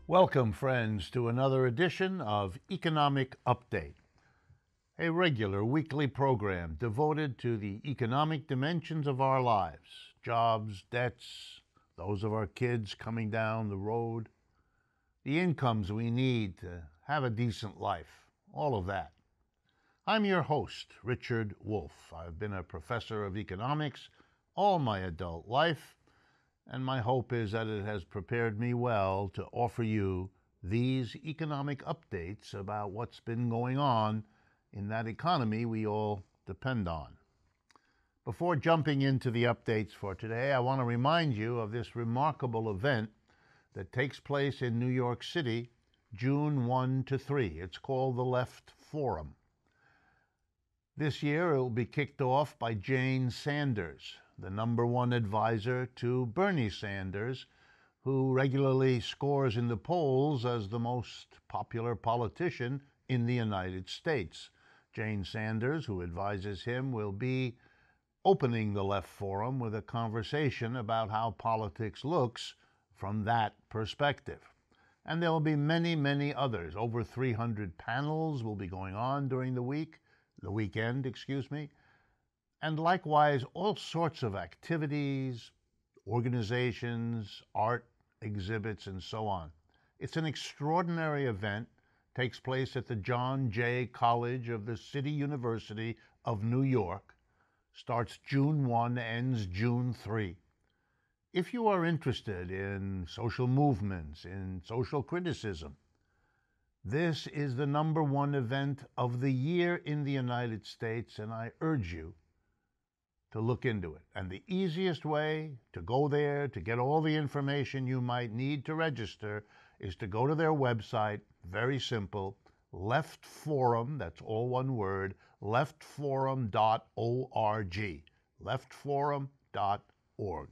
Welcome, friends, to another edition of Economic Update, a regular weekly program devoted to the economic dimensions of our lives, jobs, debts, those of our kids coming down the road, the incomes we need to have a decent life, all of that. I'm your host, Richard Wolff. I've been a professor of economics all my adult life, and my hope is that it has prepared me well to offer you these economic updates about what's been going on in that economy we all depend on. Before jumping into the updates for today, I want to remind you of this remarkable event that takes place in New York City, June 1 to 3. It's called the Left Forum. This year, it will be kicked off by Jane Sanders, the #1 advisor to Bernie Sanders, who regularly scores in the polls as the most popular politician in the United States. Jane Sanders, who advises him, will be opening the Left Forum with a conversation about how politics looks from that perspective. And there will be many, many others. Over 300 panels will be going on during the weekend, and likewise all sorts of activities, organizations, art, exhibits, and so on. It's an extraordinary event, takes place at the John Jay College of the City University of New York, starts June 1, ends June 3. If you are interested in social movements, in social criticism, this is the #1 event of the year in the United States, and I urge you to look into it. And the easiest way to go there, to get all the information you might need to register, is to go to their website. Very simple. Left Forum, that's all one word, leftforum.org. leftforum.org.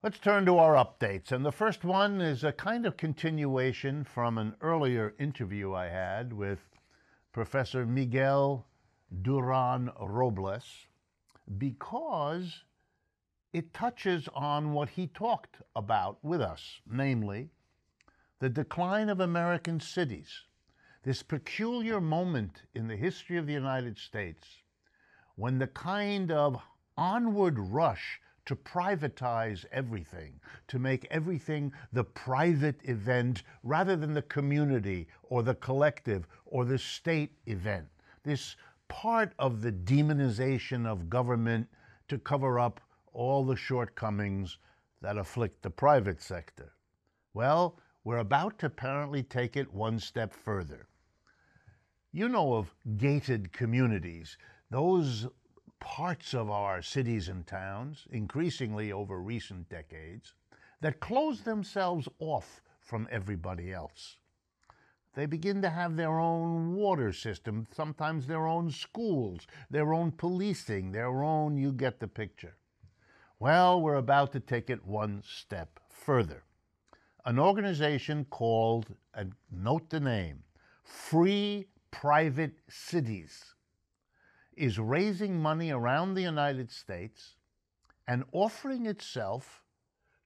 Let's turn to our updates. And the first one is a kind of continuation from an earlier interview I had with Professor Miguel Duran Robles, because it touches on what he talked about with us, namely the decline of American cities, this peculiar moment in the history of the United States when the kind of onward rush to privatize everything, to make everything the private event rather than the community or the collective or the state event. This part of the demonization of government to cover up all the shortcomings that afflict the private sector. Well, we're about to apparently take it one step further. You know of gated communities, those parts of our cities and towns, increasingly over recent decades, that close themselves off from everybody else. They begin to have their own water system, sometimes their own schools, their own policing, their own, you get the picture. Well, we're about to take it one step further. An organization called, and note the name, Free Private Cities, is raising money around the United States and offering itself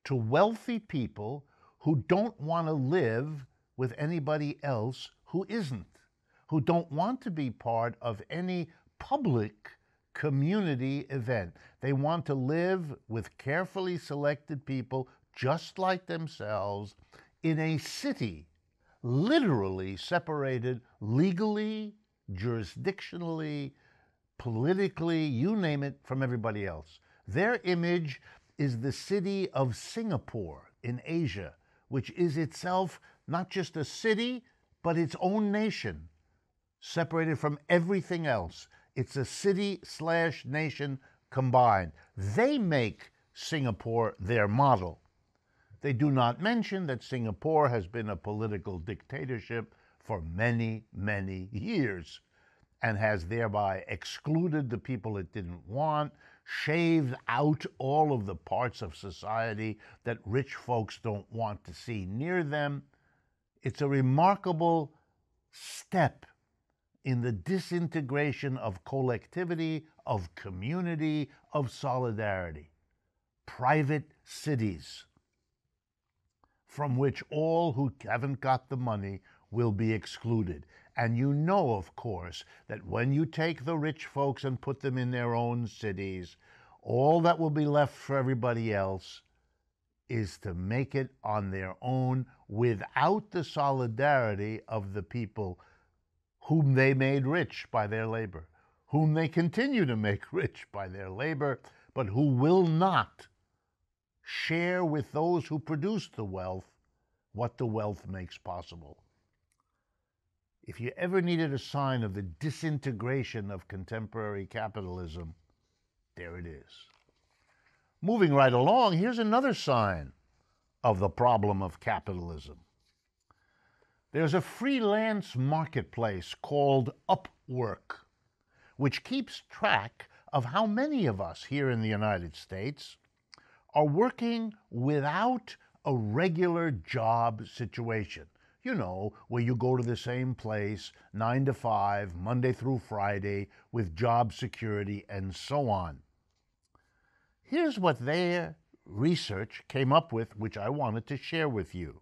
to wealthy people who don't want to live with anybody else who isn't, who don't want to be part of any public community event. They want to live with carefully selected people just like themselves in a city literally separated legally, jurisdictionally, politically, you name it, from everybody else. Their image is the city of Singapore in Asia, which is itself not just a city, but its own nation, separated from everything else. It's a city/nation combined. They make Singapore their model. They do not mention that Singapore has been a political dictatorship for many, many years, and has thereby excluded the people it didn't want, shaved out all of the parts of society that rich folks don't want to see near them. It's a remarkable step in the disintegration of collectivity, of community, of solidarity. Private cities. from which all who haven't got the money will be excluded. And you know, of course, that when you take the rich folks and put them in their own cities, all that will be left for everybody else is to make it on their own without the solidarity of the people whom they made rich by their labor, whom they continue to make rich by their labor, but who will not share with those who produce the wealth what the wealth makes possible. If you ever needed a sign of the disintegration of contemporary capitalism, there it is. Moving right along, here's another sign of the problem of capitalism. There's a freelance marketplace called Upwork, which keeps track of how many of us here in the United States are working without a regular job situation. You know, where you go to the same place 9 to 5, Monday through Friday, with job security and so on. Here's what their research came up with, which I wanted to share with you.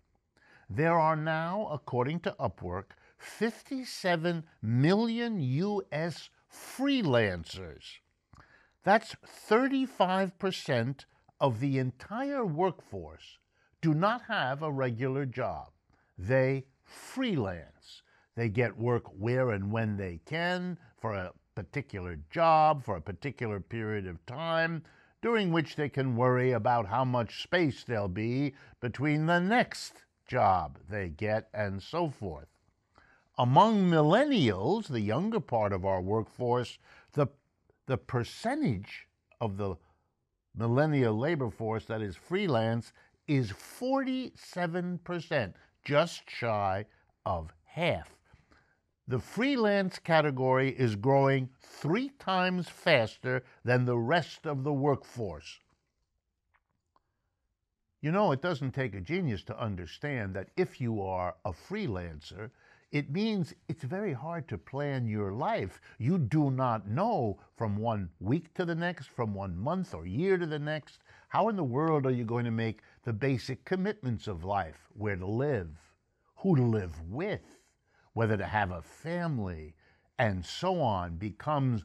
There are now, according to Upwork, 57 million U.S. freelancers. That's 35% of the entire workforce do not have a regular job. They freelance. They get work where and when they can for a particular job, for a particular period of time, during which they can worry about how much space there'll be between the next job they get, and so forth. Among millennials, the younger part of our workforce, the percentage of the millennial labor force that is freelance is 47%, just shy of half. The freelance category is growing 3 times faster than the rest of the workforce. You know, it doesn't take a genius to understand that if you are a freelancer, it means it's very hard to plan your life. You do not know from one week to the next, from 1 month or year to the next, how in the world are you going to make the basic commitments of life, where to live, who to live with, whether to have a family, and so on, becomes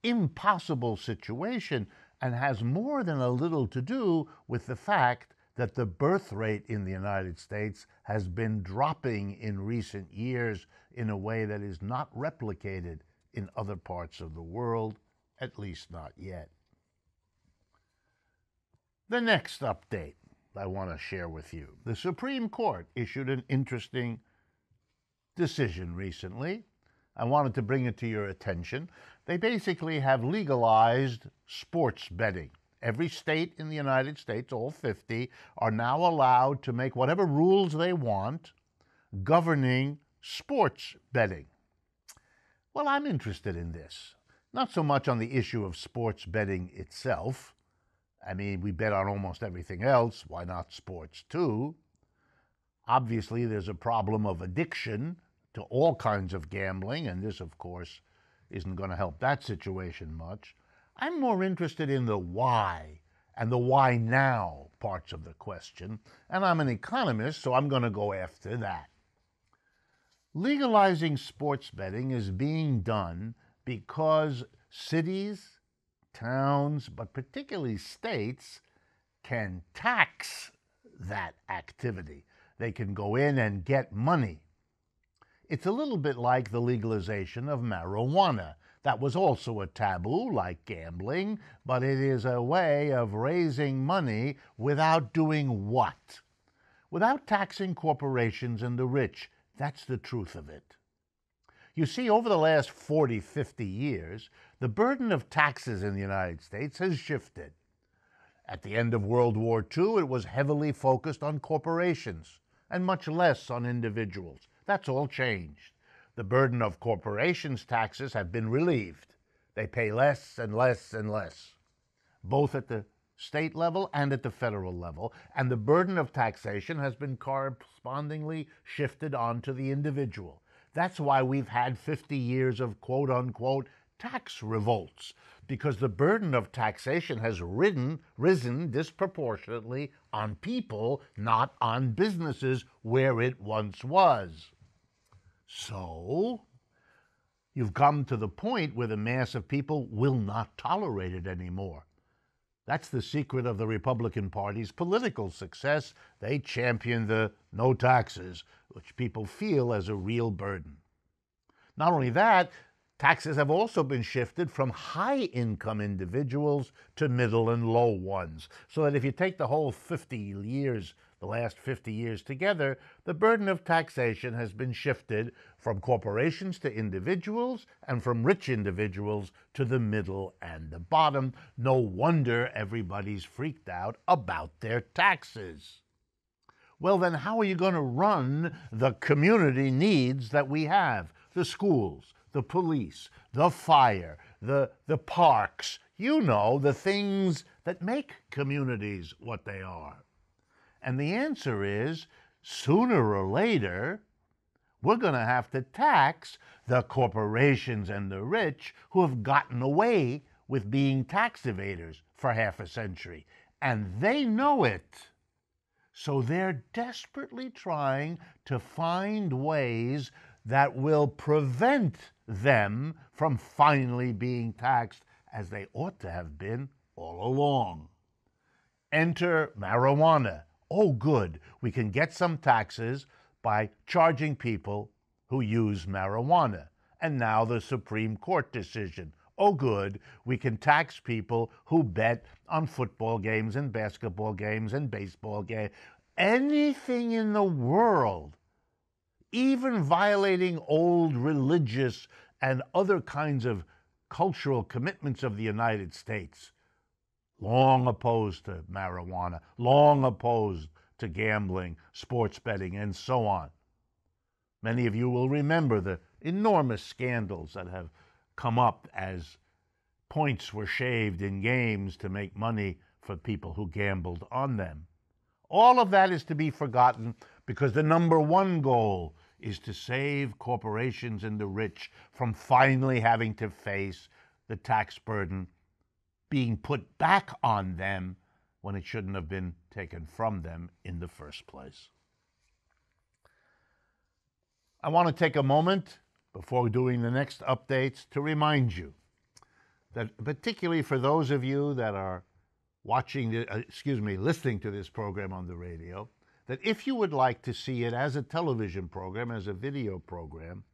impossible situation, and has more than a little to do with the fact that the birth rate in the United States has been dropping in recent years in a way that is not replicated in other parts of the world, at least not yet. The next update I want to share with you. The Supreme Court issued an interesting decision recently. I wanted to bring it to your attention. They basically have legalized sports betting. Every state in the United States, all 50, are now allowed to make whatever rules they want governing sports betting. Well, I'm interested in this. Not so much on the issue of sports betting itself. I mean, we bet on almost everything else. Why not sports too? Obviously, there's a problem of addiction to all kinds of gambling, and this, of course, isn't going to help that situation much. I'm more interested in the why and the why now parts of the question, and I'm an economist, so I'm going to go after that. Legalizing sports betting is being done because cities, towns, but particularly states, can tax that activity. They can go in and get money. It's a little bit like the legalization of marijuana. That was also a taboo, like gambling, but it is a way of raising money without doing what? Without taxing corporations and the rich. That's the truth of it. You see, over the last 40, 50 years, the burden of taxes in the United States has shifted. At the end of World War II, it was heavily focused on corporations and much less on individuals. That's all changed. The burden of corporations' taxes have been relieved. They pay less and less and less, both at the state level and at the federal level, and the burden of taxation has been correspondingly shifted onto the individual. That's why we've had 50 years of quote-unquote tax revolts, because the burden of taxation has risen disproportionately on people, not on businesses where it once was. So, you've come to the point where the mass of people will not tolerate it anymore. That's the secret of the Republican Party's political success. They champion the no taxes, which people feel as a real burden. Not only that, taxes have also been shifted from high-income individuals to middle and low ones, so that if you take the whole 50 years, the last 50 years together, the burden of taxation has been shifted from corporations to individuals and from rich individuals to the middle and the bottom. No wonder everybody's freaked out about their taxes. Well, then how are you going to run the community needs that we have? The schools, the police, the fire, the parks, you know, the things that make communities what they are. And the answer is, sooner or later, we're going to have to tax the corporations and the rich who have gotten away with being tax evaders for half a century. And they know it. So they're desperately trying to find ways that will prevent them from finally being taxed as they ought to have been all along. Enter marijuana. Oh, good, we can get some taxes by charging people who use marijuana. And now the Supreme Court decision. Oh, good, we can tax people who bet on football games and basketball games and baseball games. Anything in the world, even violating old religious and other kinds of cultural commitments of the United States. Long opposed to marijuana, long opposed to gambling, sports betting, and so on. Many of you will remember the enormous scandals that have come up as points were shaved in games to make money for people who gambled on them. All of that is to be forgotten because the number one goal is to save corporations and the rich from finally having to face the tax burden being put back on them when it shouldn't have been taken from them in the first place. I want to take a moment before doing the next updates to remind you that, particularly for those of you that are listening to this program on the radio, that if you would like to see it as a television program, as a video program,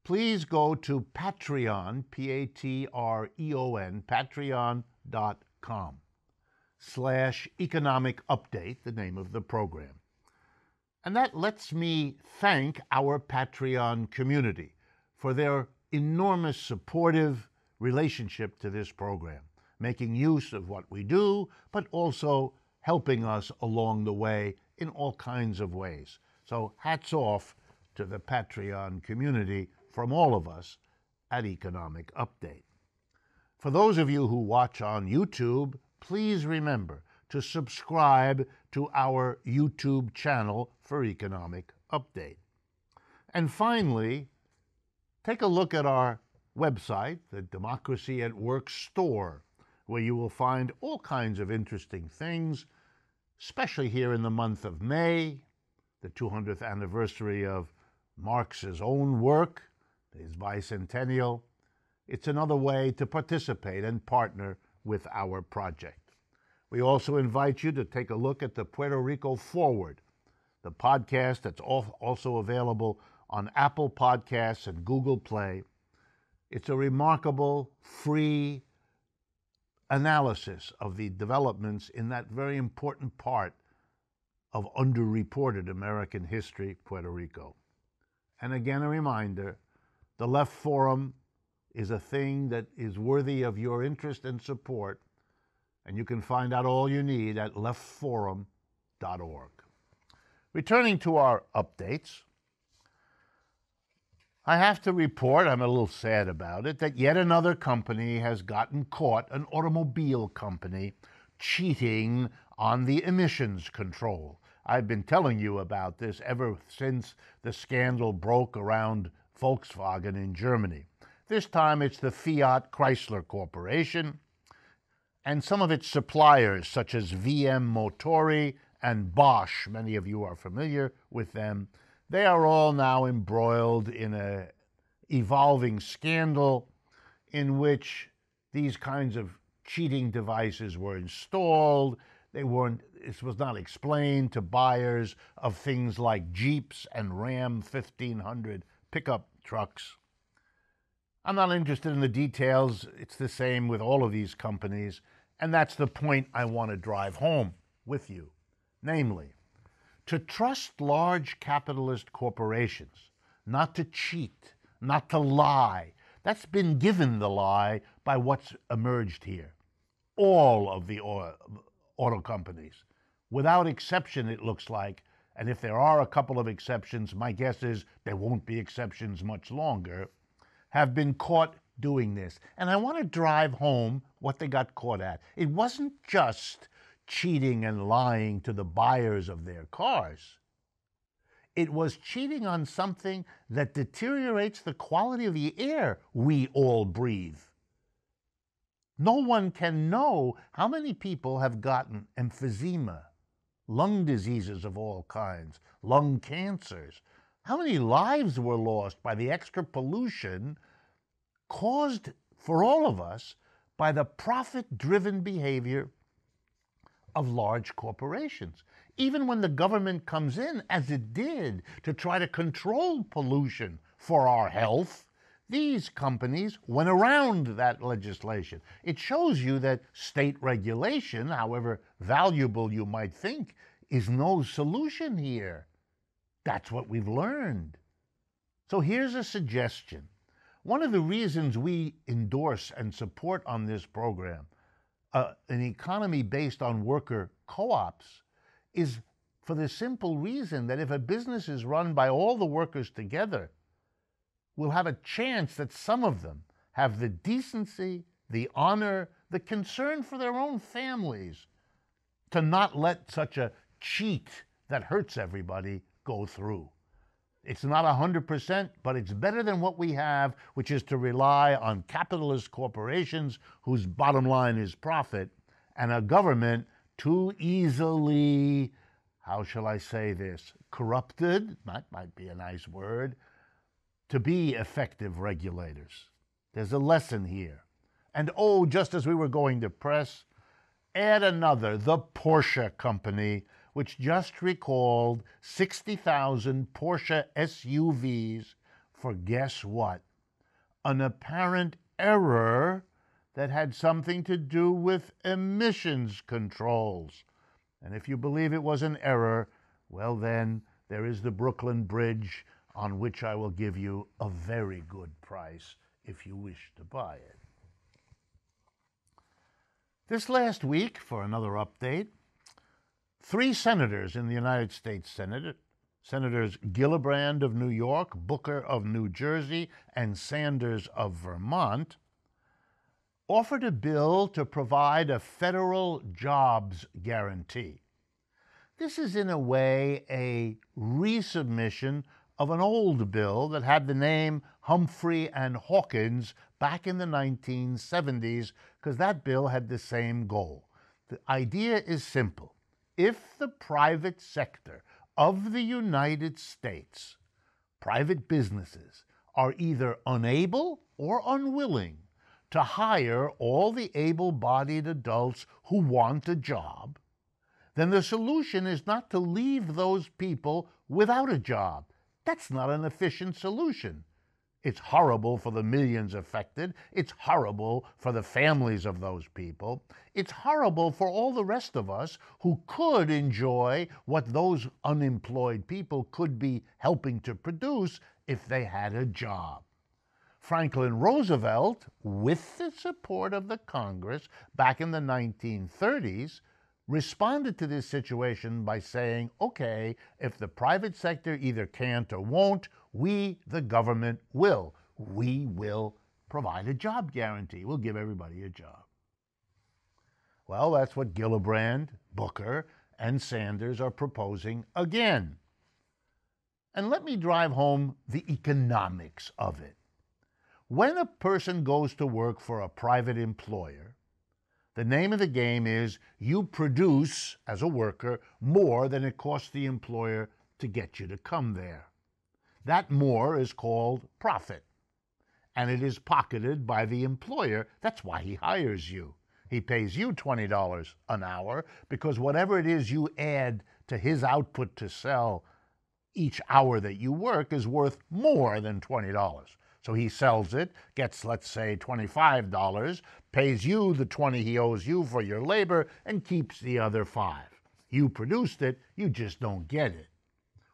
please go to Patreon, Patreon, patreon.com/economic update, the name of the program. And that lets me thank our Patreon community for their enormous supportive relationship to this program, making use of what we do, but also helping us along the way in all kinds of ways. So hats off to the Patreon community from all of us at Economic Update. For those of you who watch on YouTube, please remember to subscribe to our YouTube channel for Economic Update. And finally, take a look at our website, the Democracy at Work store, where you will find all kinds of interesting things, especially here in the month of May, the 200th anniversary of Marx's own work, his bicentennial. It's another way to participate and partner with our project. We also invite you to take a look at the Puerto Rico Forward, the podcast that's also available on Apple Podcasts and Google Play. It's a remarkable, free analysis of the developments in that very important part of underreported American history, Puerto Rico. And again, a reminder, the Left Forum is a thing that is worthy of your interest and support, and you can find out all you need at leftforum.org. Returning to our updates, I have to report, I'm a little sad about it, that yet another company has gotten caught, an automobile company, cheating on the emissions control. I've been telling you about this ever since the scandal broke around Volkswagen in Germany. This time it's the Fiat-Chrysler Corporation and some of its suppliers, such as VM Motori and Bosch. Many of you are familiar with them. They are all now embroiled in an evolving scandal in which these kinds of cheating devices were installed. This was not explained to buyers of things like Jeeps and Ram 1500 pickup trucks. I'm not interested in the details. It's the same with all of these companies, and that's the point I want to drive home with you. Namely, to trust large capitalist corporations, not to cheat, not to lie. That's been given the lie by what's emerged here. All of the auto companies, without exception, it looks like, and if there are a couple of exceptions, my guess is there won't be exceptions much longer, have been caught doing this. And I want to drive home what they got caught at. It wasn't just cheating and lying to the buyers of their cars. It was cheating on something that deteriorates the quality of the air we all breathe. No one can know how many people have gotten emphysema, lung diseases of all kinds, lung cancers. How many lives were lost by the extra pollution caused for all of us by the profit-driven behavior of large corporations? Even when the government comes in, as it did, to try to control pollution for our health, these companies went around that legislation. It shows you that state regulation, however valuable you might think, is no solution here. That's what we've learned. So here's a suggestion. One of the reasons we endorse and support on this program an economy based on worker co-ops is for the simple reason that if a business is run by all the workers together, we'll have a chance that some of them have the decency, the honor, the concern for their own families to not let such a cheat that hurts everybody go through. It's not 100%, but it's better than what we have, which is to rely on capitalist corporations whose bottom line is profit, and a government too easily, how shall I say this, corrupted, that might be a nice word, to be effective regulators. There's a lesson here. And oh, just as we were going to press, add another, the Porsche company, which just recalled 60,000 Porsche SUVs for guess what? An apparent error that had something to do with emissions controls. And if you believe it was an error, well then, there is the Brooklyn Bridge, on which I will give you a very good price if you wish to buy it. This last week, for another update, 3 senators in the United States Senate, Senators Gillibrand of New York, Booker of New Jersey, and Sanders of Vermont, offered a bill to provide a federal jobs guarantee. This is in a way a resubmission of an old bill that had the name Humphrey and Hawkins back in the 1970s, because that bill had the same goal. The idea is simple. If the private sector of the United States, private businesses, are either unable or unwilling to hire all the able-bodied adults who want a job, then the solution is not to leave those people without a job. That's not an efficient solution. It's horrible for the millions affected. It's horrible for the families of those people. It's horrible for all the rest of us who could enjoy what those unemployed people could be helping to produce if they had a job. Franklin Roosevelt, with the support of the Congress back in the 1930s, responded to this situation by saying, okay, if the private sector either can't or won't, we, the government, will. We will provide a job guarantee. We'll give everybody a job. Well, that's what Gillibrand, Booker, and Sanders are proposing again. And let me drive home the economics of it. When a person goes to work for a private employer, the name of the game is you produce, as a worker, more than it costs the employer to get you to come there. That more is called profit, and it is pocketed by the employer. That's why he hires you. He pays you $20 an hour because whatever it is you add to his output to sell each hour that you work is worth more than $20. So he sells it, gets, let's say, $25, pays you the $20 he owes you for your labor, and keeps the other $5. You produced it, you just don't get it.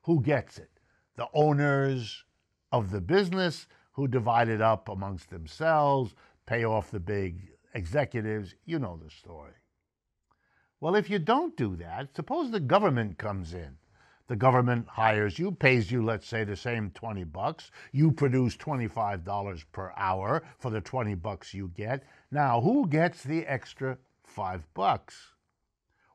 Who gets it? The owners of the business, who divide it up amongst themselves, pay off the big executives. You know the story. Well, if you don't do that, suppose the government comes in. The government hires you, pays you, let's say, the same $20. You produce $25 per hour for the $20 you get. Now, who gets the extra $5?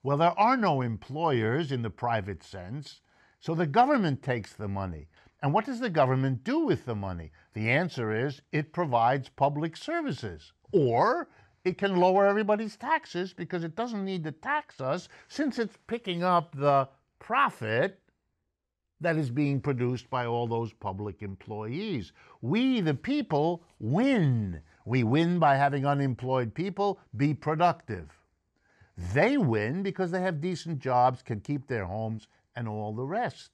Well, there are no employers in the private sense, so the government takes the money. And what does the government do with the money? The answer is it provides public services. Or it can lower everybody's taxes because it doesn't need to tax us since it's picking up the profit that is being produced by all those public employees. We, the people, win. We win by having unemployed people be productive. They win because they have decent jobs, can keep their homes, and all the rest.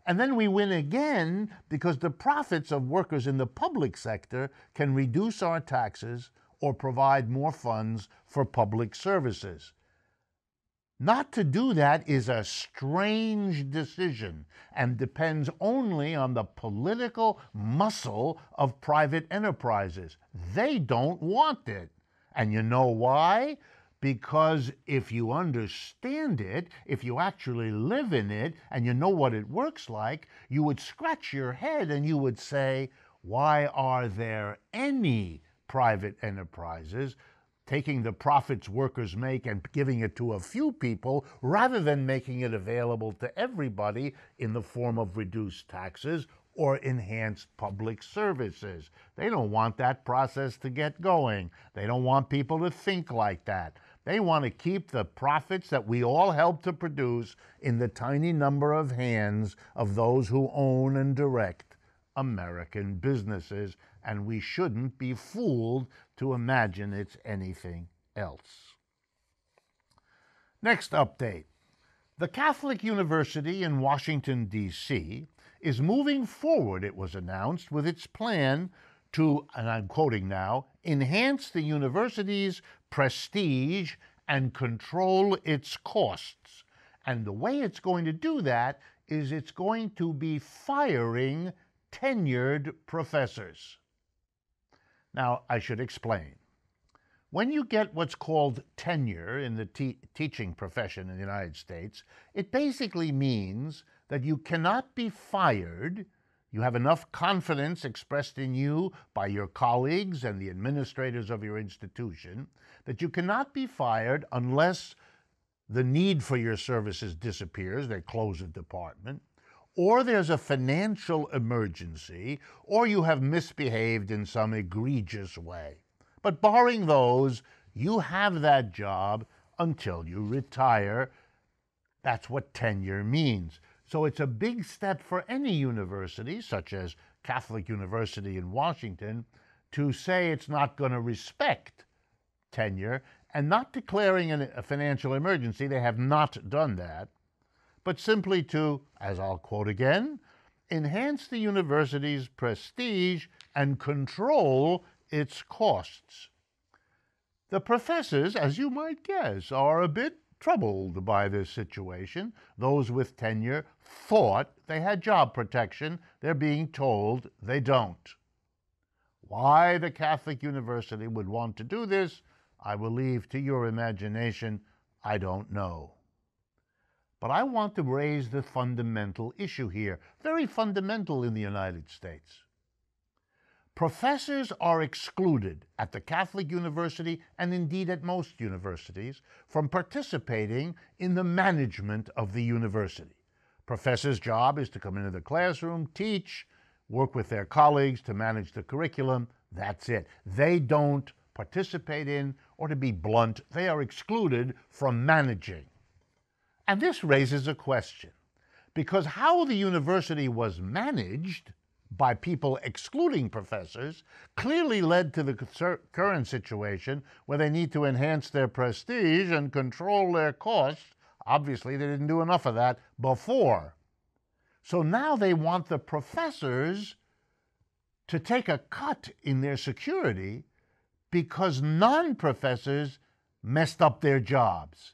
And then we win again because the profits of workers in the public sector can reduce our taxes or provide more funds for public services. Not to do that is a strange decision and depends only on the political muscle of private enterprises. They don't want it. And you know why? Because if you understand it, if you actually live in it, and you know what it works like, you would scratch your head and you would say, why are there any private enterprises taking the profits workers make and giving it to a few people rather than making it available to everybody in the form of reduced taxes or enhanced public services? They don't want that process to get going. They don't want people to think like that. They want to keep the profits that we all help to produce in the tiny number of hands of those who own and direct American businesses, and we shouldn't be fooled to imagine it's anything else. Next update. The Catholic University in Washington, D.C. is moving forward, it was announced, with its plan to, and I'm quoting now, enhance the university's prestige and control its costs. And the way it's going to do that is it's going to be firing tenured professors. Now, I should explain. When you get what's called tenure in the teaching profession in the United States, it basically means that you cannot be fired. You have enough confidence expressed in you by your colleagues and the administrators of your institution that you cannot be fired unless the need for your services disappears, they close a department, or there's a financial emergency, or you have misbehaved in some egregious way. But barring those, you have that job until you retire. That's what tenure means. So it's a big step for any university, such as Catholic University in Washington, to say it's not going to respect tenure and not declaring a financial emergency. They have not done that, but simply to, as I'll quote again, enhance the university's prestige and control its costs. The professors, as you might guess, are a bit troubled by this situation. Those with tenure thought they had job protection. They're being told they don't. Why the Catholic University would want to do this, I will leave to your imagination. I don't know. But I want to raise the fundamental issue here, very fundamental in the United States. Professors are excluded at the Catholic University, and indeed at most universities, from participating in the management of the university. Professors' job is to come into the classroom, teach, work with their colleagues to manage the curriculum. That's it. They don't participate in, or to be blunt, they are excluded from managing. And this raises a question, because how the university was managed by people excluding professors clearly led to the current situation where they need to enhance their prestige and control their costs. Obviously, they didn't do enough of that before. So now they want the professors to take a cut in their security because non-professors messed up their jobs.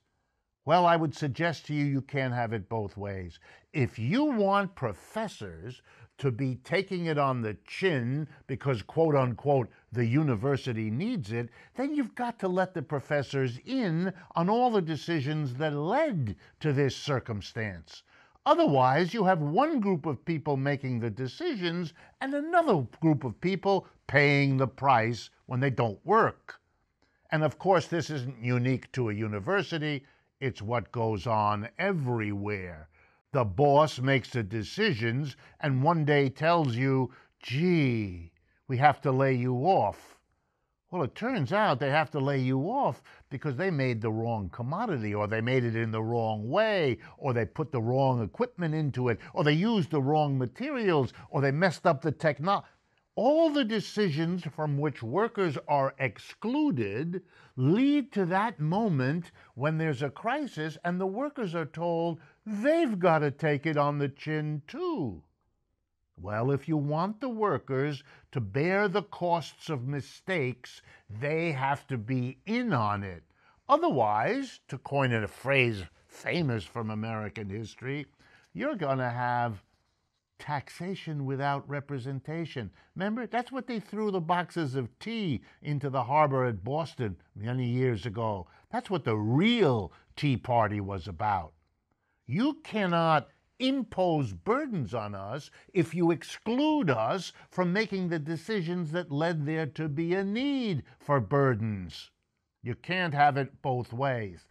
Well, I would suggest to you, you can't have it both ways. If you want professors to be taking it on the chin because, quote unquote, the university needs it, then you've got to let the professors in on all the decisions that led to this circumstance. Otherwise, you have one group of people making the decisions and another group of people paying the price when they don't work. And of course, this isn't unique to a university. It's what goes on everywhere. The boss makes the decisions and one day tells you, gee, we have to lay you off. Well, it turns out they have to lay you off because they made the wrong commodity, or they made it in the wrong way, or they put the wrong equipment into it, or they used the wrong materials, or they messed up the technology. All the decisions from which workers are excluded lead to that moment when there's a crisis and the workers are told they've got to take it on the chin too. Well, if you want the workers to bear the costs of mistakes, they have to be in on it. Otherwise, to coin a phrase famous from American history, you're going to have taxation without representation. Remember, that's what they threw the boxes of tea into the harbor at Boston many years ago. That's what the real Tea Party was about. You cannot impose burdens on us if you exclude us from making the decisions that led there to be a need for burdens. You can't have it both ways.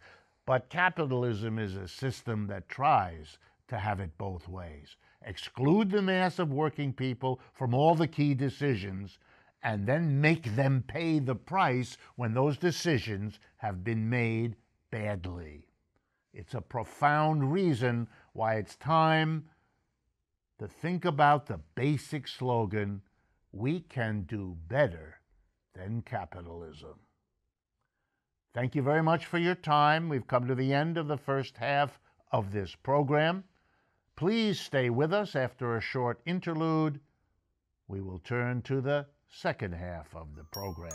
But capitalism is a system that tries to have it both ways. Exclude the mass of working people from all the key decisions, and then make them pay the price when those decisions have been made badly. It's a profound reason why it's time to think about the basic slogan, we can do better than capitalism. Thank you very much for your time. We've come to the end of the first half of this program. Please stay with us after a short interlude. We will turn to the second half of the program.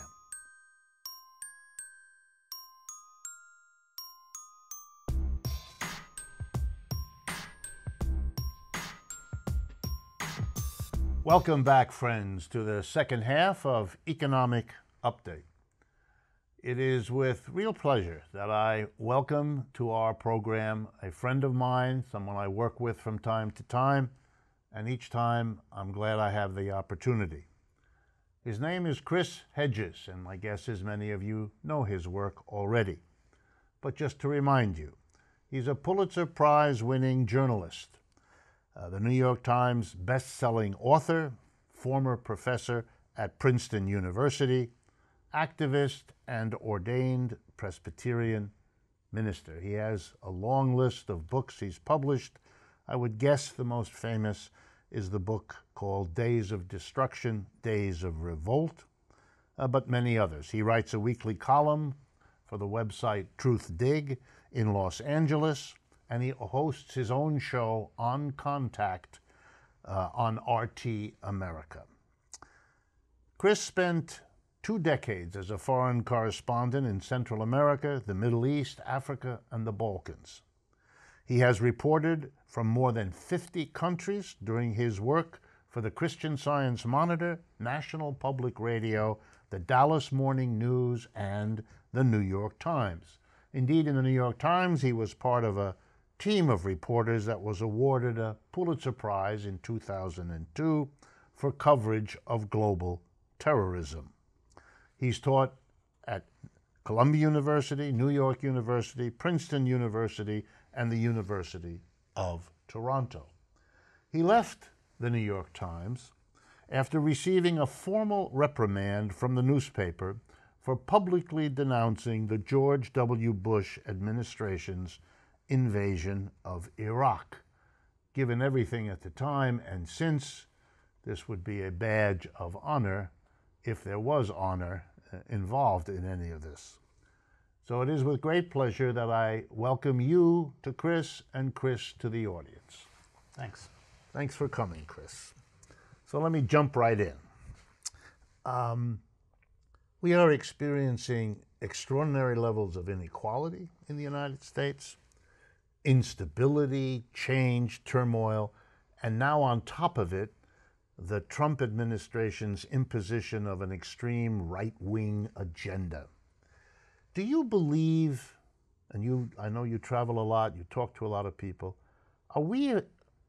Welcome back, friends, to the second half of Economic Update. It is with real pleasure that I welcome to our program a friend of mine, someone I work with from time to time, and each time I'm glad I have the opportunity. His name is Chris Hedges, and my guess is many of you know his work already. But just to remind you, he's a Pulitzer Prize-winning journalist, the New York Times best-selling author, former professor at Princeton University, activist, and ordained Presbyterian minister. He has a long list of books he's published. I would guess the most famous is the book called Days of Destruction, Days of Revolt, but many others. He writes a weekly column for the website Truth Dig in Los Angeles, and he hosts his own show On Contact on RT America. Chris spent 2 decades as a foreign correspondent in Central America, the Middle East, Africa, and the Balkans. He has reported from more than 50 countries during his work for the Christian Science Monitor, National Public Radio, the Dallas Morning News, and the New York Times. Indeed, in the New York Times, he was part of a team of reporters that was awarded a Pulitzer Prize in 2002 for coverage of global terrorism. He's taught at Columbia University, New York University, Princeton University, and the University of Toronto. He left the New York Times after receiving a formal reprimand from the newspaper for publicly denouncing the George W. Bush administration's invasion of Iraq. Given everything at the time and since, this would be a badge of honor if there was honor involved in any of this. So it is with great pleasure that I welcome you to Chris and Chris to the audience. Thanks. Thanks for coming, Chris. So let me jump right in. We are experiencing extraordinary levels of inequality in the United States, instability, change, turmoil, and now on top of it, the Trump administration's imposition of an extreme right-wing agenda. Do you believe, and I know you travel a lot, you talk to a lot of people, are we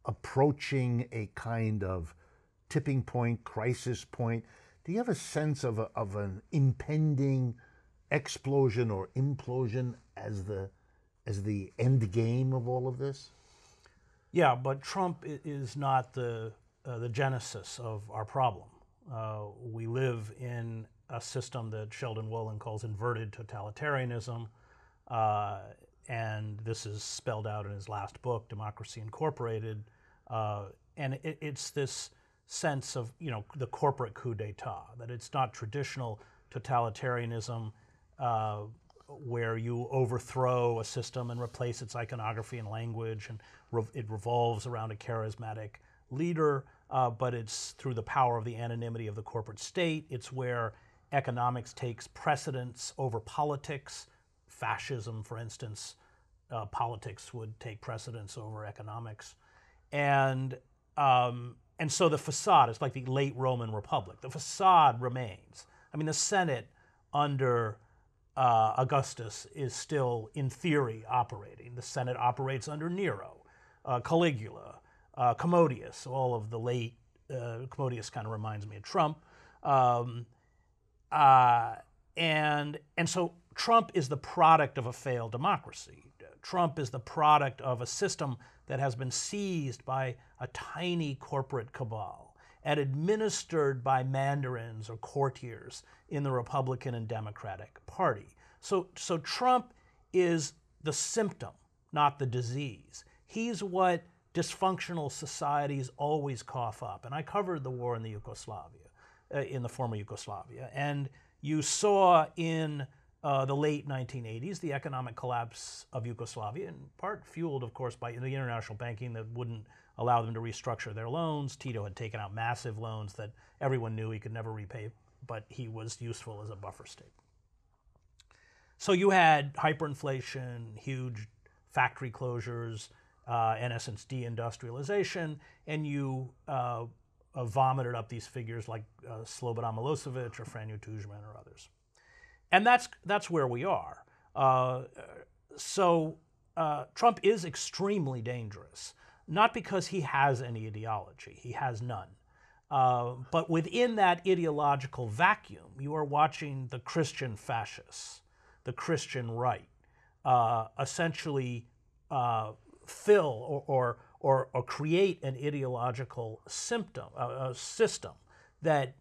approaching a kind of tipping point, crisis point? Do you have a sense of an impending explosion or implosion as the end game of all of this? Yeah, but Trump is not the genesis of our problem. We live in a system that Sheldon Wolin calls inverted totalitarianism, and this is spelled out in his last book, Democracy Incorporated, and it's this sense of, the corporate coup d'etat, that it's not traditional totalitarianism where you overthrow a system and replace its iconography and language, and it revolves around a charismatic leader, but it's through the power of the anonymity of the corporate state. It's where economics takes precedence over politics. Fascism, for instance, politics would take precedence over economics. And so the facade is like the late Roman Republic. The facade remains. I mean, the Senate under Augustus is still, in theory, operating. The Senate operates under Nero, Caligula, Commodius, all of the late, Commodius kind of reminds me of Trump. And so Trump is the product of a failed democracy. Trump is the product of a system that has been seized by a tiny corporate cabal and administered by mandarins or courtiers in the Republican and Democratic Party. So Trump is the symptom, not the disease. He's what dysfunctional societies always cough up. And I covered the war in the in the former Yugoslavia, and you saw in the late 1980s the economic collapse of Yugoslavia, in part fueled, of course, by the international banking that wouldn't allow them to restructure their loans. Tito had taken out massive loans that everyone knew he could never repay, but he was useful as a buffer state. So you had hyperinflation, huge factory closures, in essence deindustrialization, and you vomited up these figures like Slobodan Milosevic or Franjo Tuđman or others. And that's where we are. So Trump is extremely dangerous, not because he has any ideology. He has none. But within that ideological vacuum, you are watching the Christian fascists, the Christian right, essentially fill or create an ideological system that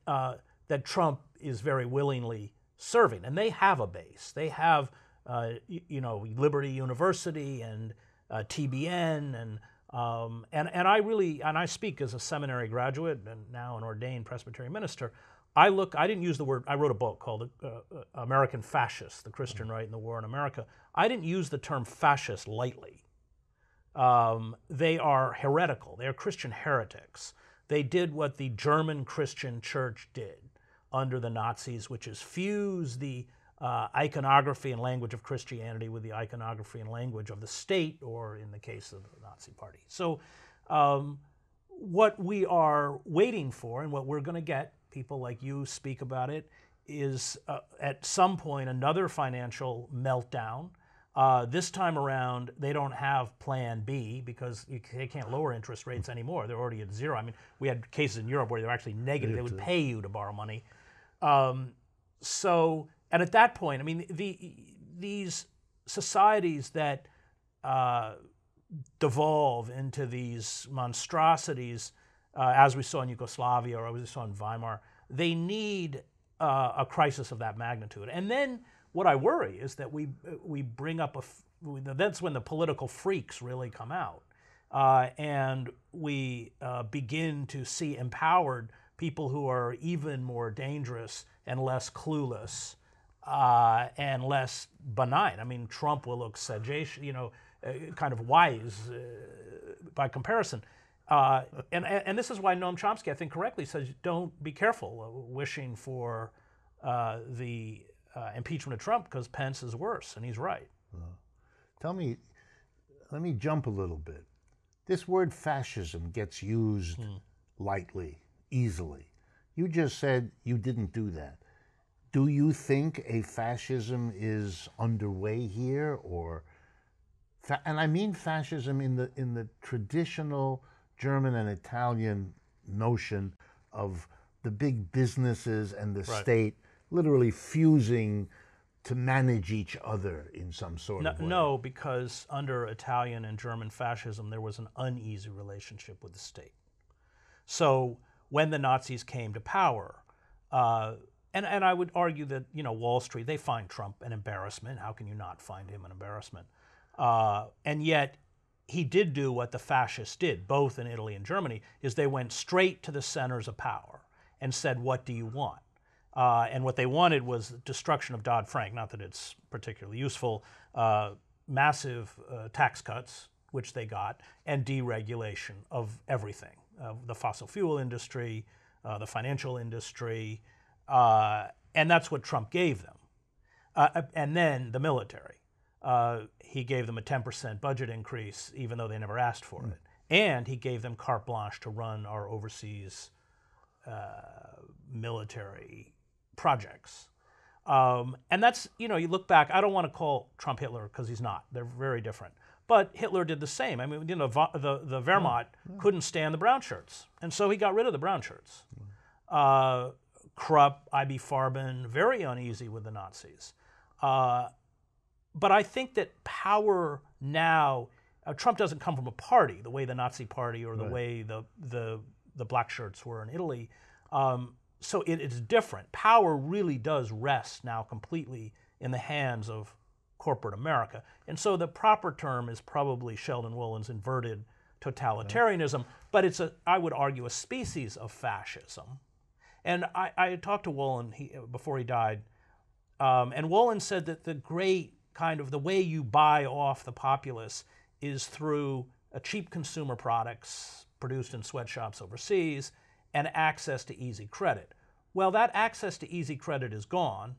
Trump is very willingly serving. And they have a base. They have, Liberty University and TBN and I speak as a seminary graduate and now an ordained Presbyterian minister. I didn't use the word, I wrote a book called American Fascists, the Christian Right and the War in America. I didn't use the term fascist lightly. They are heretical. They are Christian heretics. They did what the German Christian church did under the Nazis, which is fuse the iconography and language of Christianity with the iconography and language of the state, or in the case of the Nazi Party. So what we are waiting for, and what we're going to get, people like you speak about it, is at some point another financial meltdown. This time around, they don't have plan B because they can't lower interest rates anymore. They're already at zero. I mean, we had cases in Europe where they were actually negative. They would pay you to borrow money. And at that point, I mean, these societies that devolve into these monstrosities as we saw in Yugoslavia or as we saw in Weimar. They need a crisis of that magnitude. And then what I worry is that we bring up that's when the political freaks really come out. And we begin to see empowered people who are even more dangerous and less clueless and less benign. I mean, Trump will look sagacious, kind of wise by comparison. And this is why Noam Chomsky, I think correctly, says don't be careful wishing for the impeachment of Trump because Pence is worse, and he's right. Let me jump a little bit. This word fascism gets used lightly, easily. You just said you didn't do that. Do you think a fascism is underway here, and I mean fascism in the traditional German and Italian notion of the big businesses and the state literally fusing to manage each other in some sort of way? No, because under Italian and German fascism, there was an uneasy relationship with the state. So when the Nazis came to power, and I would argue that, Wall Street, they find Trump an embarrassment. How can you not find him an embarrassment? And yet he did do what the fascists did, both in Italy and Germany, is they went straight to the centers of power and said, what do you want? And what they wanted was destruction of Dodd-Frank, not that it's particularly useful, massive tax cuts, which they got, and deregulation of everything, the fossil fuel industry, the financial industry, and that's what Trump gave them. And then the military. He gave them a 10% budget increase, even though they never asked for it. And he gave them carte blanche to run our overseas military projects. And that's, you look back, I don't want to call Trump Hitler because he's not. They're very different. But Hitler did the same. I mean, the Wehrmacht couldn't stand the brown shirts. And so he got rid of the brown shirts. Krupp, I.B. Farben, very uneasy with the Nazis. But I think that power now, Trump doesn't come from a party, the way the Nazi party or the way the black shirts were in Italy. So it's different. Power really does rest now completely in the hands of corporate America. And so the proper term is probably Sheldon Wollin's inverted totalitarianism, but it's, I would argue, a species of fascism. And I talked to Wollin before he died, and Wollin said that the great kind of the way you buy off the populace is through cheap consumer products produced in sweatshops overseas and access to easy credit. Well, that access to easy credit is gone,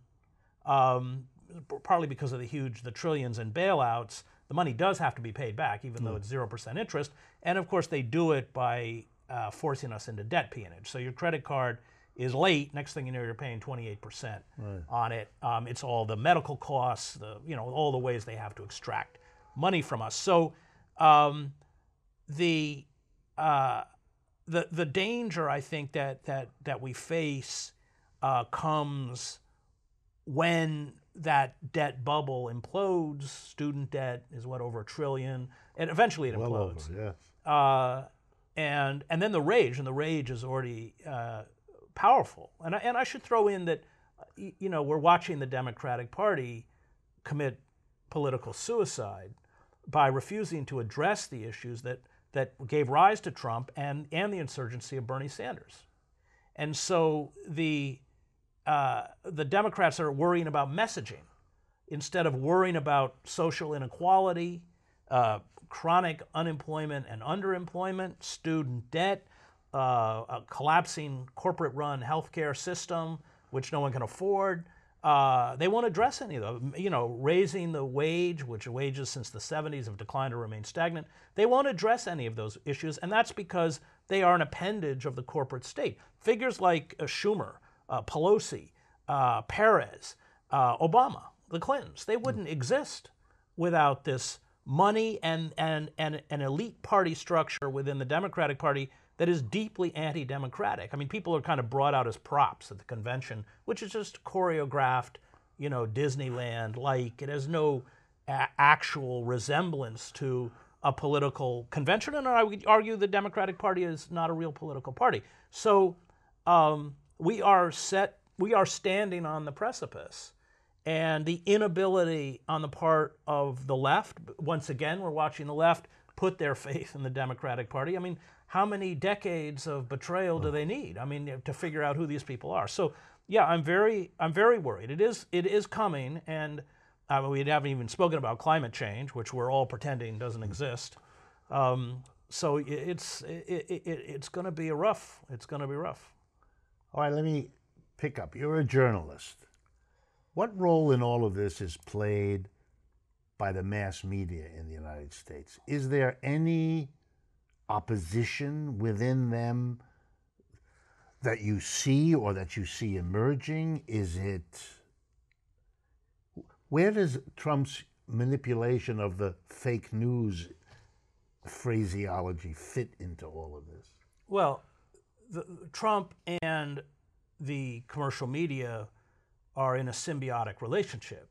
partly because of the trillions in bailouts. The money does have to be paid back, even though it's 0% interest. And of course, they do it by forcing us into debt peonage. So your credit card is late. Next thing you know, you're paying 28% on it. It's all the medical costs, all the ways they have to extract money from us. So the danger, I think, that we face comes when that debt bubble implodes. Student debt is over $1 trillion, and eventually it implodes. Well over, and then the rage is already powerful. And I should throw in that, we're watching the Democratic Party commit political suicide by refusing to address the issues that gave rise to Trump and the insurgency of Bernie Sanders. And so the Democrats are worrying about messaging instead of worrying about social inequality, chronic unemployment and underemployment, student debt, a collapsing corporate-run healthcare system, which no one can afford. They won't address any of them. Raising the wage, which wages since the 70s have declined or remained stagnant. They won't address any of those issues, and that's because they are an appendage of the corporate state. Figures like Schumer, Pelosi, Perez, Obama, the Clintons, they wouldn't exist without this money and an elite party structure within the Democratic Party that is deeply anti-democratic. I mean, people are kind of brought out as props at the convention, which is just choreographed, Disneyland-like. It has no actual resemblance to a political convention, and I would argue the Democratic Party is not a real political party. So we are standing on the precipice, and the inability on the part of the left, once again, we're watching the left put their faith in the Democratic Party. I mean, how many decades of betrayal do they need? I mean, to figure out who these people are. So, yeah, I'm very worried. It is coming, and we haven't even spoken about climate change, which we're all pretending doesn't exist. So it's going to be rough. It's going to be rough. All right, let me pick up. You're a journalist. What role in all of this is played by the mass media in the United States? Is there any opposition within them that you see or that you see emerging? Where does Trump's manipulation of the fake news phraseology fit into all of this? Well, Trump and the commercial media are in a symbiotic relationship.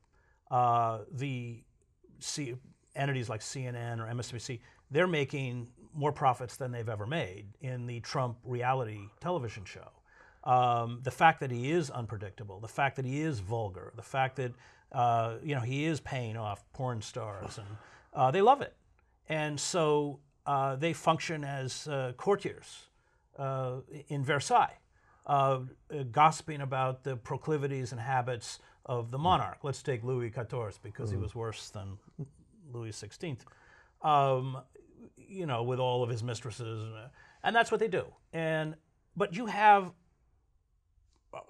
Entities like CNN or MSNBC, they're making more profits than they've ever made in the Trump reality television show. The fact that he is unpredictable, the fact that he is vulgar, the fact that he is paying off porn stars, and they love it. And so they function as courtiers in Versailles, gossiping about the proclivities and habits of the monarch. Let's take Louis XIV because he was worse than Louis XVI, with all of his mistresses, and that's what they do. But you have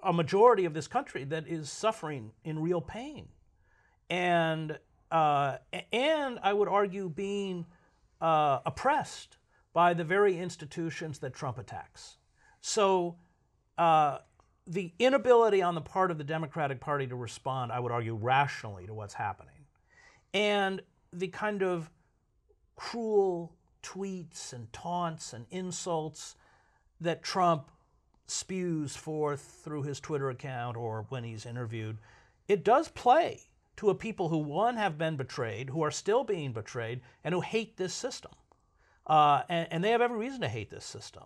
a majority of this country that is suffering in real pain, and I would argue being oppressed by the very institutions that Trump attacks. So the inability on the part of the Democratic Party to respond, I would argue, rationally to what's happening, and the kind of cruel tweets and taunts and insults that Trump spews forth through his Twitter account or when he's interviewed, it does play to a people who, one, have been betrayed, who are still being betrayed, and who hate this system. And they have every reason to hate this system.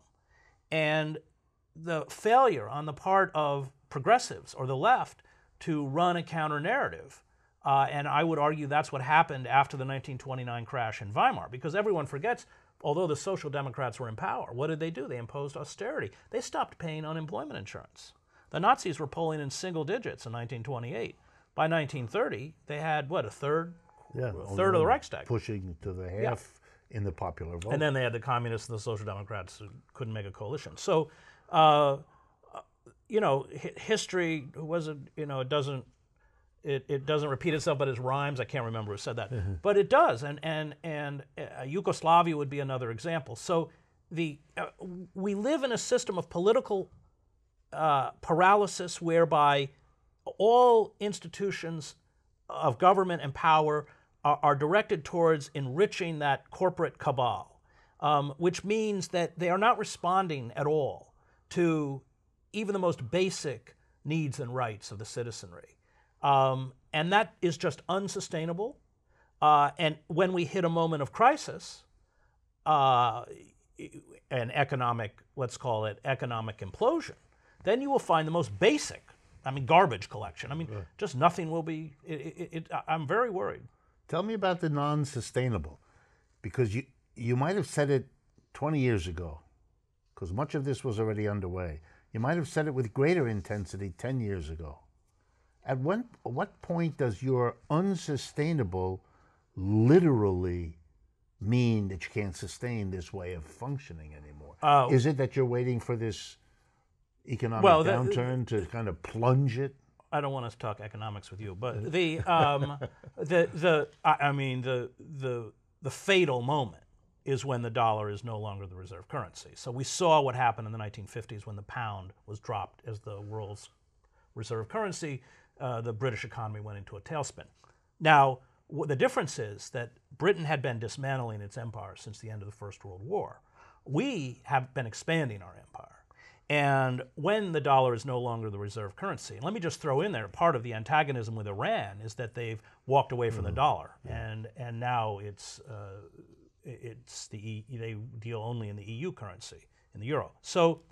And the failure on the part of progressives or the left to run a counter-narrative, and I would argue that's what happened after the 1929 crash in Weimar, because everyone forgets, although the Social Democrats were in power, what did they do? They imposed austerity. They stopped paying unemployment insurance. The Nazis were polling in single digits in 1928. By 1930, they had, a third of the Reichstag. Pushing to the half in the popular vote. And then they had the communists and the Social Democrats who couldn't make a coalition. So, history wasn't, it doesn't repeat itself, but it rhymes. I can't remember who said that, but it does. And Yugoslavia would be another example. So we live in a system of political paralysis whereby all institutions of government and power are directed towards enriching that corporate cabal, which means that they are not responding at all to even the most basic needs and rights of the citizenry. And that is just unsustainable. And when we hit a moment of crisis, an economic, let's call it economic implosion, then you will find the most basic, garbage collection. Just nothing will be, I'm very worried. Tell me about the non-sustainable, because you might have said it 20 years ago, because much of this was already underway. You might have said it with greater intensity 10 years ago. At what point does your unsustainable literally mean that you can't sustain this way of functioning anymore? Is it that you're waiting for this economic downturn to kind of plunge it? I don't want to talk economics with you, but the fatal moment is when the dollar is no longer the reserve currency. So we saw what happened in the 1950s when the pound was dropped as the world's reserve currency. The British economy went into a tailspin. Now, the difference is that Britain had been dismantling its empire since the end of the First World War. We have been expanding our empire. And when the dollar is no longer the reserve currency, and let me just throw in there, part of the antagonism with Iran is that they've walked away from the dollar, and now it's they deal only in the EU currency, in the euro. So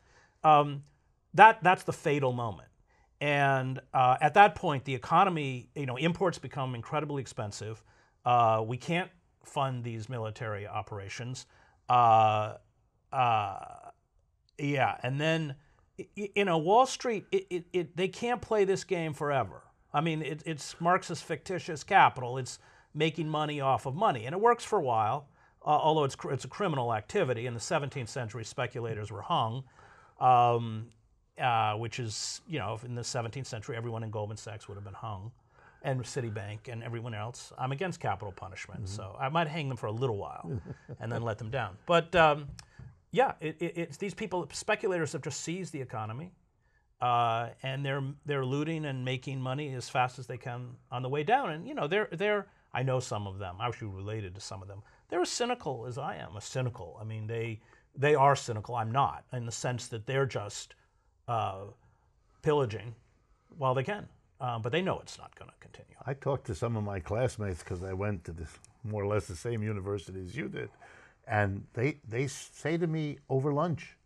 that's the fatal moment. And at that point, the economy, imports become incredibly expensive. We can't fund these military operations. And then, Wall Street, they can't play this game forever. I mean, it's Marxist fictitious capital. It's making money off of money, and it works for a while, although it's a criminal activity. In the 17th century, speculators were hung, which is, in the 17th century, everyone in Goldman Sachs would have been hung, and Citibank and everyone else. I'm against capital punishment, so I might hang them for a little while and then let them down. But it's these people, speculators, have just seized the economy, and they're looting and making money as fast as they can on the way down. And they're I know some of them. I actually related to some of them. They're as cynical as I am. I mean, they are cynical. I'm not, in the sense that they're just pillaging while they can. But they know it's not going to continue. I talked to some of my classmates because I went to this more or less the same university as you did, and they say to me over lunch,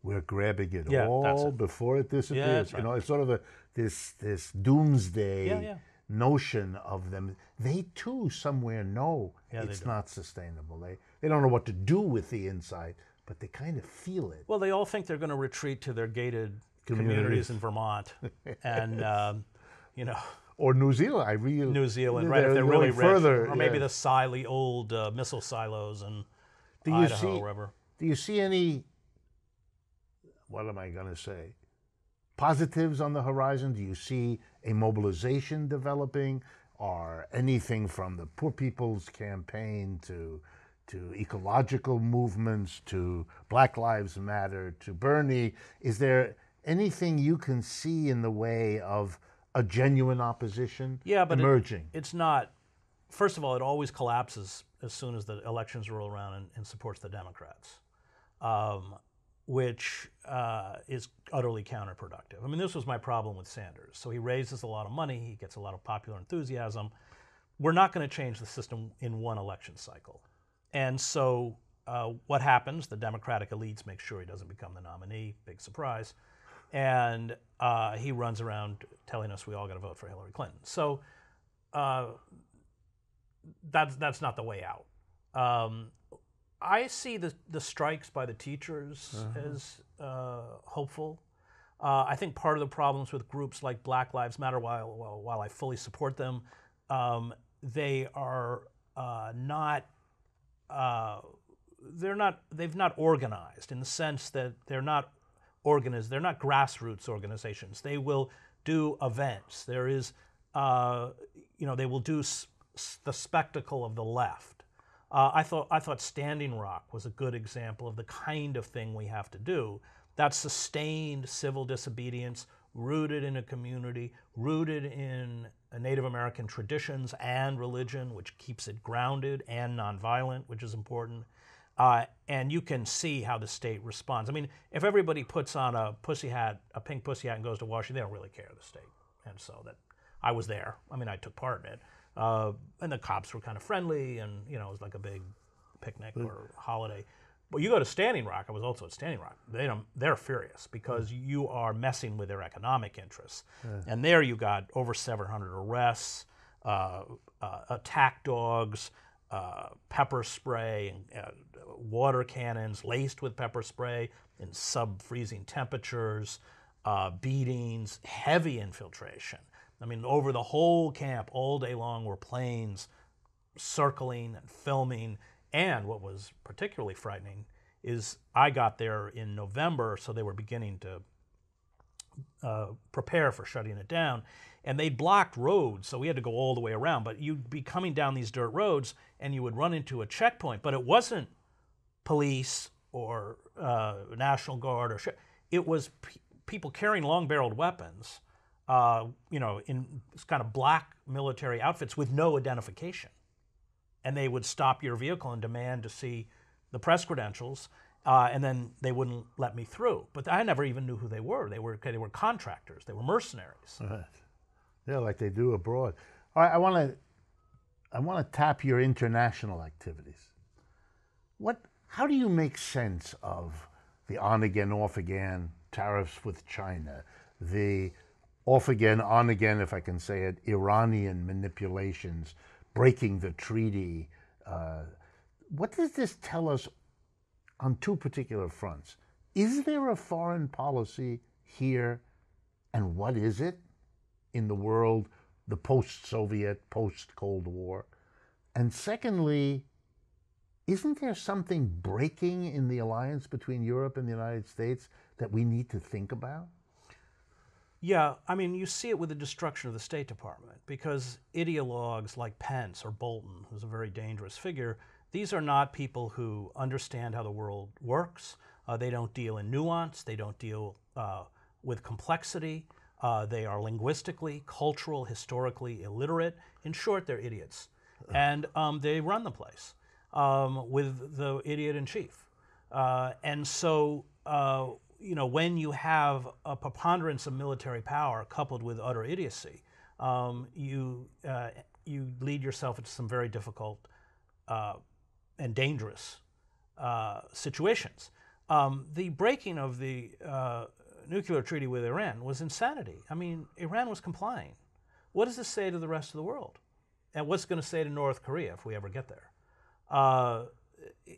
"We're grabbing it all before it disappears." Yeah, that's right. It's sort of this doomsday notion of them. They too somewhere know it's not sustainable. They don't know what to do with the insight, but they kind of feel it. Well, they all think they're going to retreat to their gated communities in Vermont, and or New Zealand. New Zealand, right? If they're really rich, further, or maybe the old missile silos in Idaho, or wherever. Do you see any? What am I going to say? Positives on the horizon? Do you see a mobilization developing, or anything from the Poor People's Campaign to ecological movements to Black Lives Matter to Bernie? Is there anything you can see in the way of a genuine opposition emerging? It's not. First of all, it always collapses as soon as the elections roll around and supports the Democrats, which is utterly counterproductive. I mean, this was my problem with Sanders. So he raises a lot of money, he gets a lot of popular enthusiasm. We're not going to change the system in one election cycle. And so what happens? The Democratic elites make sure he doesn't become the nominee, big surprise. And he runs around telling us we all got to vote for Hillary Clinton. So that's not the way out. I see the strikes by the teachers as hopeful. I think part of the problems with groups like Black Lives Matter, while I fully support them, they are they've not organized in the sense that they're not grassroots organizations. They will do events. There is, they will do the spectacle of the left. I thought Standing Rock was a good example of the kind of thing we have to do. That's sustained civil disobedience, rooted in a community, rooted in Native American traditions and religion, which keeps it grounded and nonviolent, which is important. And you can see how the state responds. I mean, if everybody puts on a pink pussy hat and goes to Washington, they don't really care, the state. And so that I was there. I mean, I took part in it. And the cops were kind of friendly, and it was like a big picnic or holiday. But you go to Standing Rock. I was also at Standing Rock. They're furious because you are messing with their economic interests. And there you got over 700 arrests, attack dogs, pepper spray, and water cannons laced with pepper spray in sub-freezing temperatures, beatings, heavy infiltration. I mean, over the whole camp all day long were planes circling and filming. And what was particularly frightening is I got there in November, so they were beginning to prepare for shutting it down. And they blocked roads, so we had to go all the way around. But you'd be coming down these dirt roads, and you would run into a checkpoint. But it wasn't police or National Guard. It was people carrying long-barreled weapons, in kind of black military outfits with no identification. And they would stop your vehicle and demand to see the press credentials, and then they wouldn't let me through. But I never even knew who they were. They were contractors. They were mercenaries. Right. Yeah, like they do abroad. All right, I want to tap your international activities. How do you make sense of the on-again, off-again tariffs with China, the off-again, on-again, if I can say it, Iranian manipulations, breaking the treaty? What does this tell us on two particular fronts? Is there a foreign policy here, and what is it in the world, the post-Soviet, post-Cold War? And secondly, isn't there something breaking in the alliance between Europe and the United States that we need to think about? Yeah, I mean, you see it with the destruction of the State Department, because ideologues like Pence or Bolton, who's a very dangerous figure, these are not people who understand how the world works. They don't deal in nuance. They don't deal with complexity. They are linguistically, cultural, historically illiterate. In short, they're idiots. And they run the place with the idiot in chief. And so, when you have a preponderance of military power coupled with utter idiocy, you lead yourself into some very difficult and dangerous situations. The breaking of the nuclear treaty with Iran was insanity. I mean, Iran was complying. What does this say to the rest of the world? And what's it going to say to North Korea if we ever get there?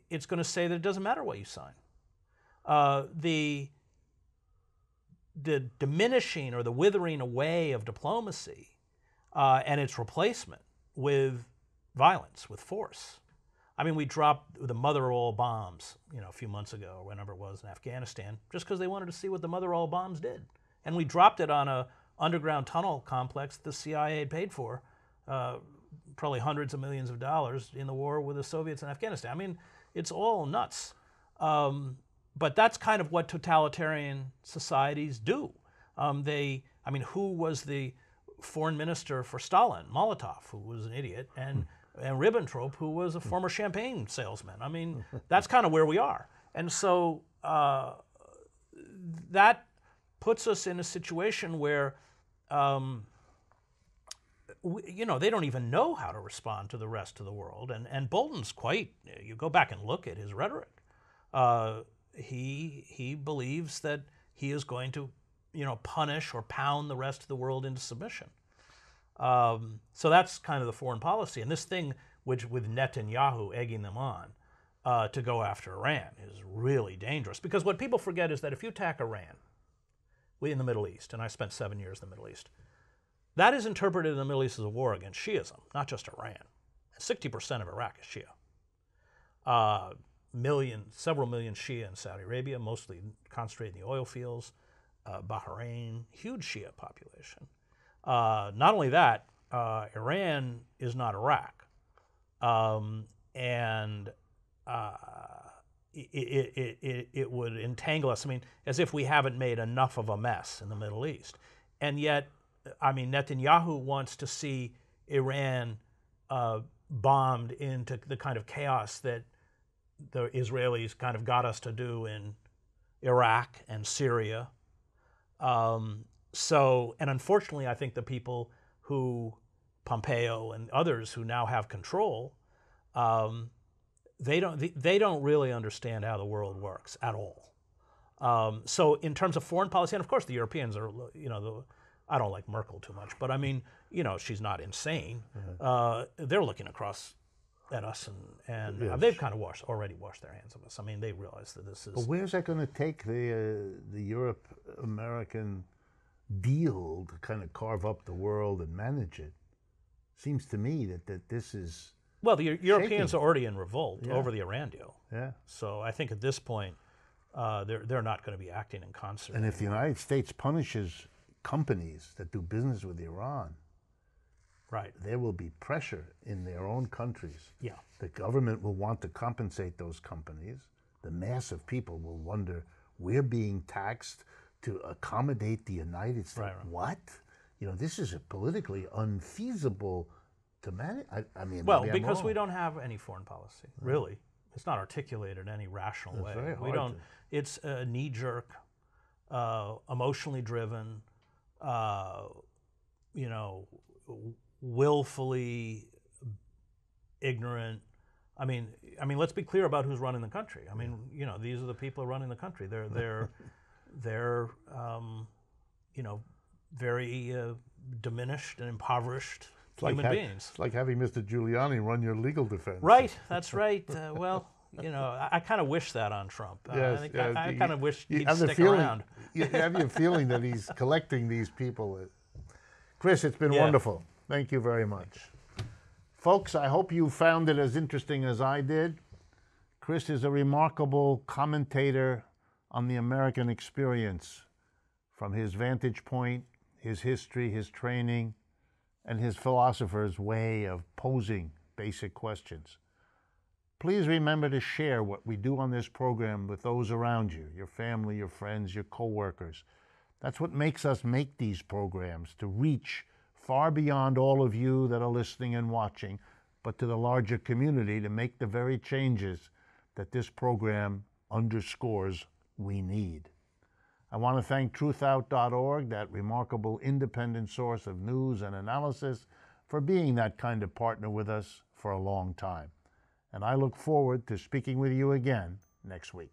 It's going to say that it doesn't matter what you sign. The diminishing or the withering away of diplomacy and its replacement with violence, with force. I mean, we dropped the mother of all bombs, a few months ago, or whenever it was, in Afghanistan, just because they wanted to see what the mother of all bombs did. And we dropped it on a underground tunnel complex the CIA had paid for, probably hundreds of millions of dollars in the war with the Soviets in Afghanistan. I mean, it's all nuts. But that's kind of what totalitarian societies do. Who was the foreign minister for Stalin? Molotov, who was an idiot, and Ribbentrop, who was a former champagne salesman. I mean, that's kind of where we are. And so that puts us in a situation where, they don't even know how to respond to the rest of the world. And Bolton's you go back and look at his rhetoric. He believes that he is going to, punish or pound the rest of the world into submission. So that's kind of the foreign policy. And this thing, with Netanyahu egging them on to go after Iran, is really dangerous. Because what people forget is that if you attack Iran in the Middle East, and I spent 7 years in the Middle East, that is interpreted in the Middle East as a war against Shiism, not just Iran. 60% of Iraq is Shia. Several million Shia in Saudi Arabia, mostly concentrated in the oil fields. Bahrain, huge Shia population. Not only that, Iran is not Iraq, and it would entangle us. I mean, as if we haven't made enough of a mess in the Middle East, and yet, Netanyahu wants to see Iran bombed into the kind of chaos that the Israelis kind of got us to do in Iraq and Syria. And unfortunately, I think the people Pompeo and others who now have control, they don't really understand how the world works at all. So in terms of foreign policy, and of course the Europeans are, I don't like Merkel too much, but she's not insane. They're looking across at us, and yes. They've kind of already washed their hands of us. I mean, they realize that this is. But where's that going to take the Europe-American deal to kind of carve up the world and manage it? Seems to me that this is. Well, the Europeans are already in revolt over the Iran deal. Yeah. So I think at this point, they're not going to be acting in concert. And if the United States punishes companies that do business with Iran, right, there will be pressure in their own countries. Yeah. The government will want to compensate those companies. The mass of people will wonder, we're being taxed to accommodate the United States. Right. What? This is a politically unfeasible to manage. Well, because we don't have any foreign policy, really. It's not articulated in any rational way. Very hard It's a knee-jerk, emotionally driven, willfully ignorant, I mean, let's be clear about who's running the country. I mean, you know, these are the people running the country. They're you know, very diminished and impoverished human beings. It's like having Mr. Giuliani run your legal defense. Right, that's right. Well, you know, I kind of wish that on Trump. Yes, I kind of wish he'd have the stick feeling, around. You have your feeling that he's collecting these people. Chris, it's been wonderful. Thank you very much. Folks, I hope you found it as interesting as I did. Chris is a remarkable commentator on the American experience from his vantage point, his history, his training, and his philosopher's way of posing basic questions. Please remember to share what we do on this program with those around you, your family, your friends, your coworkers. That's what makes us make these programs, to reach far beyond all of you that are listening and watching, but to the larger community, to make the very changes that this program underscores we need. I want to thank truthout.org, that remarkable independent source of news and analysis, for being that kind of partner with us for a long time. And I look forward to speaking with you again next week.